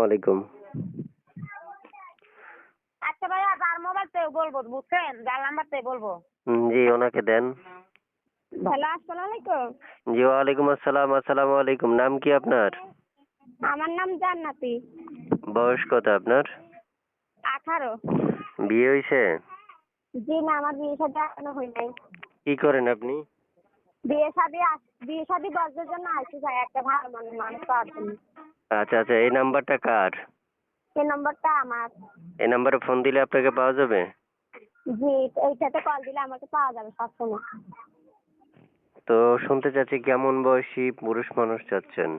আলাইকুম। আচ্ছা ভাইয়া, যার মোবাইল থেকে বলবো, বুঝছেন? যার নাম্বার থেকে বলবো। জি, ওনাকে দেন। হ্যালো, আসসালামু আলাইকুম। জি, ওয়ালাইকুম আসসালাম। আসসালামু আলাইকুম। নাম কি আপনার? আমার নাম জান্নাতি। বয়স কত আপনার? 18। বিয়ে হয়েছে? জি না, আমার বিয়ে শাদী এখনো হয় নাই। কি করেন আপনি? বিয়ে শাদী বন্ধের জন্য আসছি ভাই, একটা ভালো মানুষ পাওয়ার জন্য। আচ্ছা আচ্ছা, এই নাম্বারটা কার? এই নম্বরটা আমার। এই নাম্বারে ফোন দিলে আপনাকে পাওয়া যাবে? জি, এইটাতে কল দিলে আমাকে পাওয়া যাবে সবসময়। তো শুনতে চাচ্ছি কেমন বয়সী পুরুষ মানুষ চাচ্ছেন?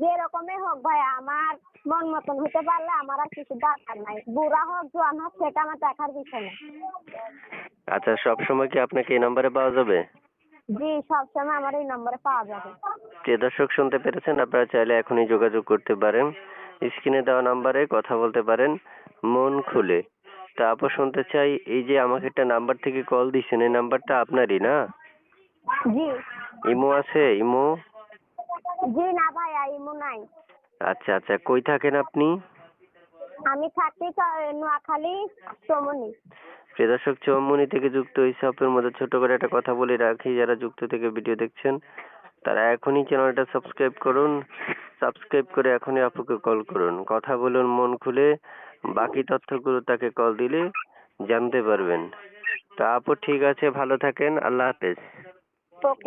যে রকমই হোক ভাই, আমার মন মতন হতে পারলে আমার আর কিছু দরকার নাই। বুড়া হোক জোয়ান হোক সেটা আমার দেখার বিষয় না। আচ্ছা, সব সময় কি আপনাকে এই নাম্বারে পাওয়া যাবে? জি, সবসময় আমার এই নম্বরে পাওয়া যাবে। প্রিয় দর্শক, শুনতে পেরেছেন? আপনারা চাইলে এখনই যোগাযোগ করতে পারেন। স্ক্রিনে দেওয়া নাম্বারে কথা বলতে পারেন মন খুলে। তা আপু, শুনতে চাই, এই যে আমাকে একটা নাম্বার থেকে কল দিছেন, এই নাম্বারটা আপনারই না? জি। ইমো আছে? ইমো? জি না ভাইয়া, ইমো নাই। আচ্ছা আচ্ছা, কই থাকেন আপনি? আমি থাকি নোয়াখালী, চমনি। প্রিয় দর্শক, চৌমুনি থেকে যুক্ত হয়েছে। আপনার মধ্যে ছোট করে একটা কথা বলে রাখি, যারা যুক্ত থেকে ভিডিও দেখছেন তারা এখনই চ্যানেলটা সাবস্ক্রাইব করুন। সাবস্ক্রাইব করে এখনই আপুকে কল করুন, কথা বলুন মন খুলে। বাকি তথ্যগুলো তাকে কল দিলে জানতে পারবেন। তা আপু, ঠিক আছে, ভালো থাকেন। আল্লাহ হাফেজ। ওকে।